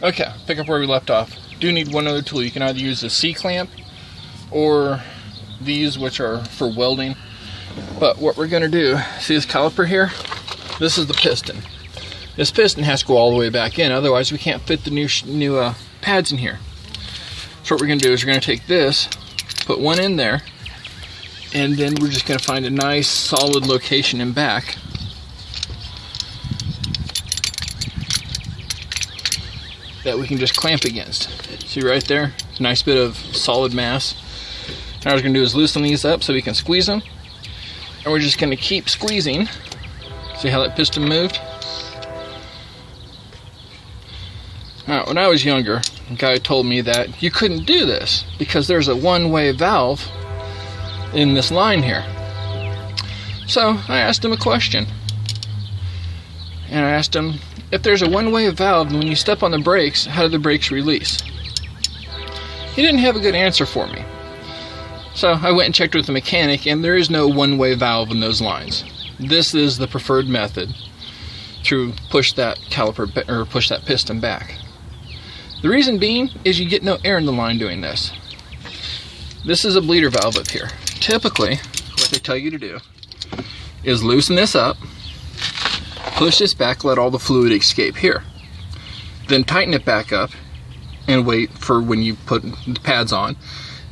Okay, pick up where we left off. Do need one other tool. You can either use the C-clamp or these, which are for welding. But what we're going to do, see this caliper here? This is the piston. This piston has to go all the way back in, otherwise we can't fit the new pads in here. So what we're going to do is we're going to take this, put one in there, and then we're just going to find a nice solid location in back. That we can just clamp against. See right there? Nice bit of solid mass. Now what we're going to do is loosen these up so we can squeeze them. And we're just going to keep squeezing. See how that piston moved? Now, when I was younger, a guy told me that you couldn't do this because there's a one-way valve in this line here. So I asked him a question. And I asked him, if there's a one-way valve and when you step on the brakes, how do the brakes release? He didn't have a good answer for me. So I went and checked with the mechanic, and there is no one-way valve in those lines. This is the preferred method to push that caliper or push that piston back. The reason being is you get no air in the line doing this. This is a bleeder valve up here. Typically, what they tell you to do is loosen this up, push this back, let all the fluid escape here. Then tighten it back up and wait for when you put the pads on.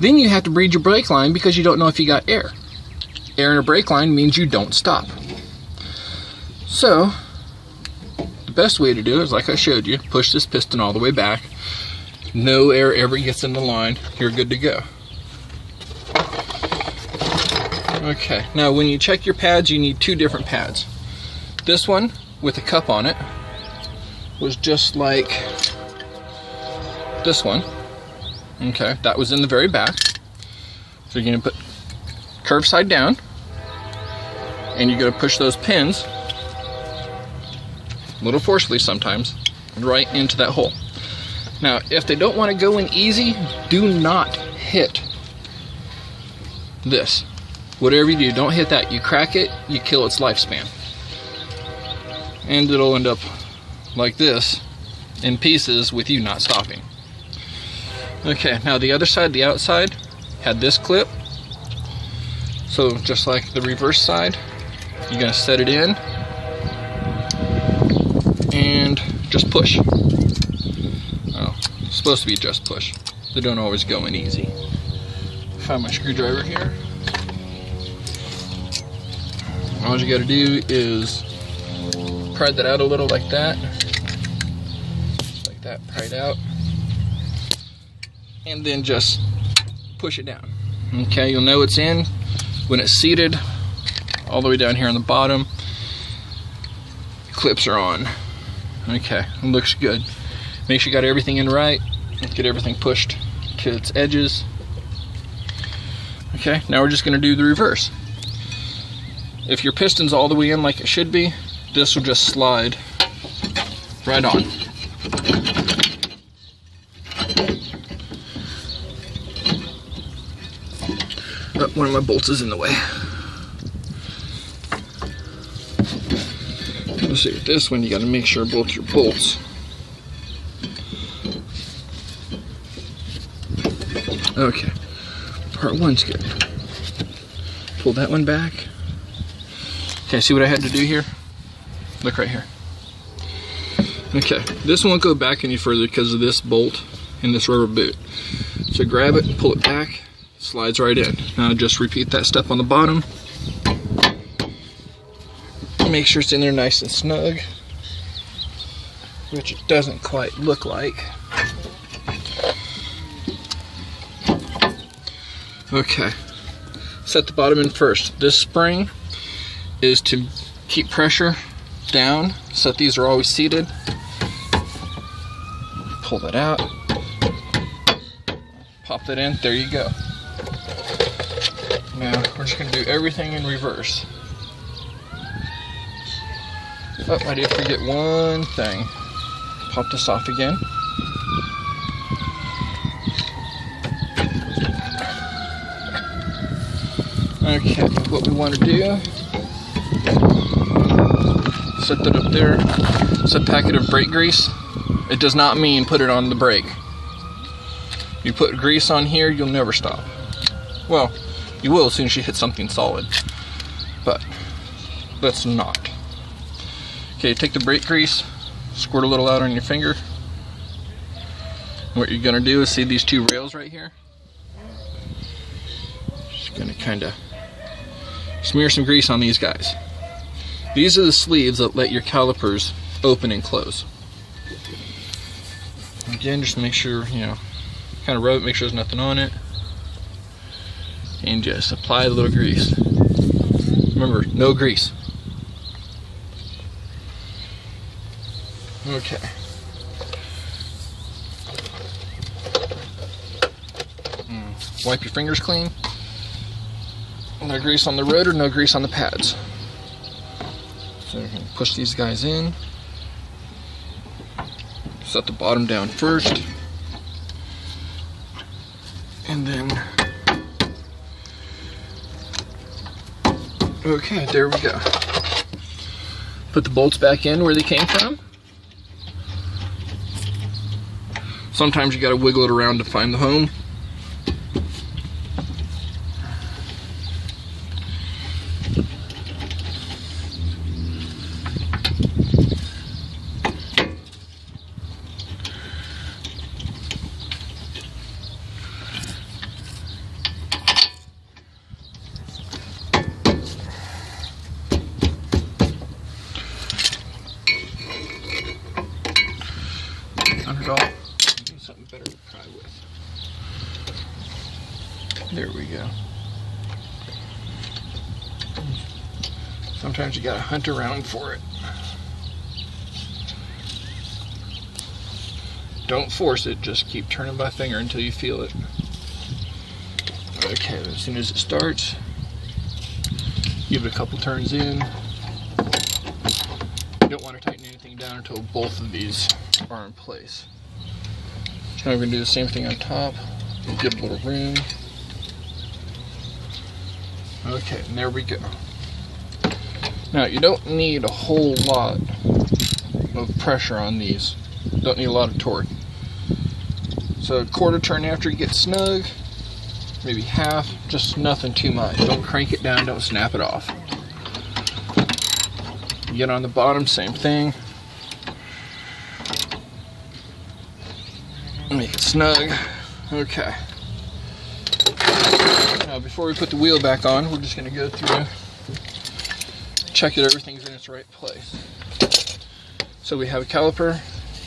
Then you have to breathe your brake line because you don't know if you got air. Air in a brake line means you don't stop. So, the best way to do it is like I showed you, push this piston all the way back. No air ever gets in the line, you're good to go. Okay, now when you check your pads, you need two different pads. This one with a cup on it was just like this one. Okay, that was in the very back. So you're going to put curve side down, and you're going to push those pins, a little forcefully sometimes, right into that hole. Now, if they don't want to go in easy, do not hit this. Whatever you do, don't hit that. You crack it, you kill its lifespan. And it'll end up like this, in pieces, with you not stopping. Okay, now the other side, the outside, had this clip. So just like the reverse side, you're going to set it in and just push. Oh, it's supposed to be just push. They don't always go in easy. Find my screwdriver here. All you got to do is pry that out a little like that. Just like that, pry it out. And then just push it down. Okay, you'll know it's in when it's seated all the way down here on the bottom. Clips are on. Okay, it looks good. Make sure you got everything in right. Get everything pushed to its edges. Okay, now we're just going to do the reverse. If your piston's all the way in like it should be, this will just slide right on. Oh, one of my bolts is in the way. Let's see, with this one you got to make sure both your bolts okay. Part one's good. Pull that one back. Okay, see what I had to do here? Look right here. Okay, this won't go back any further because of this bolt and this rubber boot. So grab it and pull it back. Slides right in. Now just repeat that step on the bottom. Make sure it's in there nice and snug, which it doesn't quite look like. Okay, set the bottom in first. This spring is to keep pressure down so that these are always seated. Pull that out. Pop that in. There you go. Now we're just going to do everything in reverse. Oh, I did forget one thing. Pop this off again. Okay, what we want to do, set that up there. It's a packet of brake grease. It does not mean put it on the brake. You put grease on here, you'll never stop. Well, you will as soon as you hit something solid, but that's not. Okay, take the brake grease, squirt a little out on your finger. What you're gonna do is see these two rails right here. Just gonna kind of smear some grease on these guys. These are the sleeves that let your calipers open and close. Again, just make sure, you know, kind of rub it, make sure there's nothing on it. And just apply a little grease. Remember, no grease. Okay. Wipe your fingers clean. No grease on the rotor, no grease on the pads. So we're going to push these guys in. Set the bottom down first. And then, okay, there we go. Put the bolts back in where they came from. Sometimes you got to wiggle it around to find the home. Something better to try with. There we go. Sometimes you gotta hunt around for it. Don't force it, just keep turning by finger until you feel it. Okay, as soon as it starts, give it a couple turns in. You don't want to tighten anything down until both of these are in place. Now we're going to do the same thing on top. Give it a little room. Okay, and there we go. Now you don't need a whole lot of pressure on these. Don't need a lot of torque. So a quarter turn after you get snug, maybe half, just nothing too much. Don't crank it down, don't snap it off. Get on the bottom, same thing. Make it snug. Okay. Now before we put the wheel back on, we're just going to go through, check that everything's in its right place. So we have a caliper,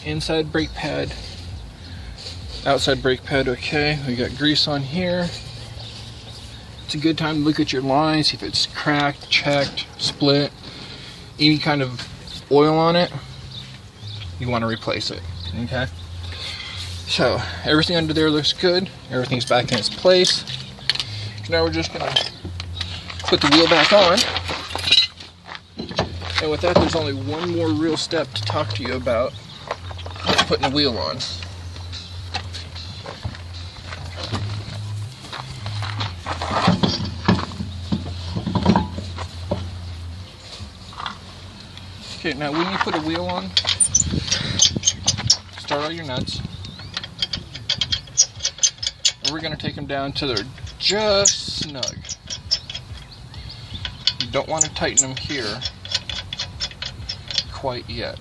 inside brake pad, outside brake pad, okay. We got grease on here. It's a good time to look at your lines, see if it's cracked, checked, split, any kind of oil on it, you want to replace it, okay. So everything under there looks good. Everything's back in its place. Now we're just going to put the wheel back on. And with that, there's only one more real step to talk to you about putting the wheel on. Okay, now when you put a wheel on, start all your nuts. We're going to take them down till they're just snug. You don't want to tighten them here quite yet.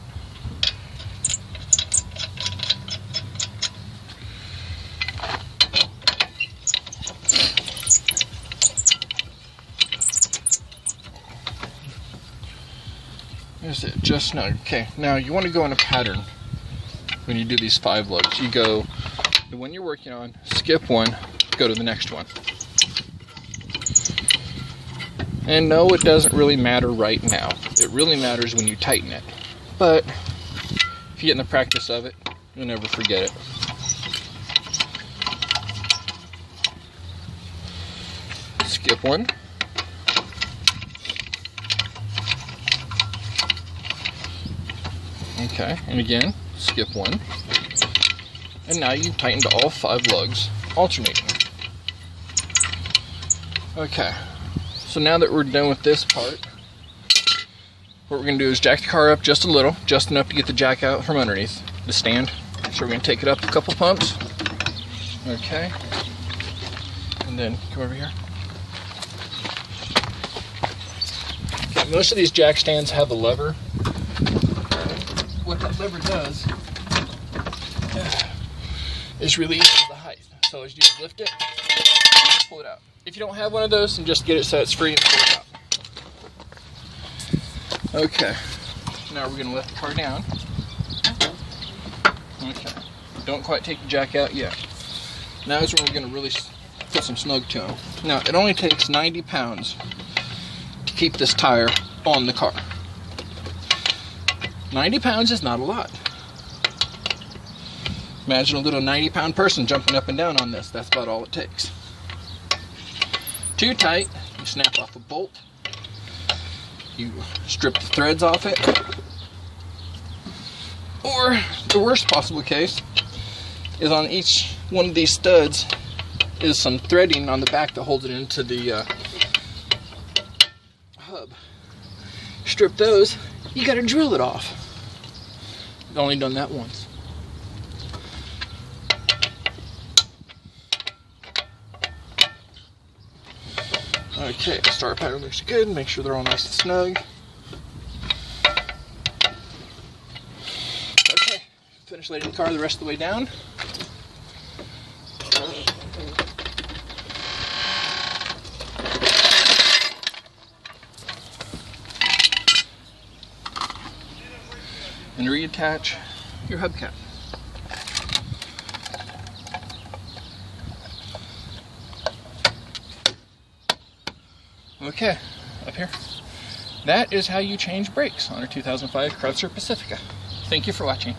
There's it, just snug. Okay, now you want to go in a pattern when you do these 5 lugs. You go, the one you're working on, skip one, go to the next one. And no, it doesn't really matter right now. It really matters when you tighten it. But if you get in the practice of it, you'll never forget it. Skip one. Okay, and again, skip one. And now you've tightened all 5 lugs, alternating. Okay, so now that we're done with this part, what we're going to do is jack the car up just a little, just enough to get the jack out from underneath the stand. So we're going to take it up a couple pumps. Okay. And then come over here. Okay, most of these jack stands have a lever. What that lever does is release the height. So all you do is lift it, pull it out. If you don't have one of those, then just get it so it's free and pull it out. Okay. Now we're going to let the car down. Okay. Don't quite take the jack out yet. Now is when we're going to really put some snug to them. Now, it only takes 90 pounds to keep this tire on the car. 90 pounds is not a lot. Imagine a little 90-pound person jumping up and down on this. That's about all it takes. Too tight, you snap off a bolt. You strip the threads off it. Or the worst possible case is on each one of these studs is some threading on the back that holds it into the hub. Strip those, you gotta drill it off. I've only done that once. Okay, star pattern looks good. Make sure they're all nice and snug. Okay, finish letting the car the rest of the way down. And reattach your hubcap. Okay, up here. That is how you change brakes on a 2005 Chrysler Pacifica. Thank you for watching.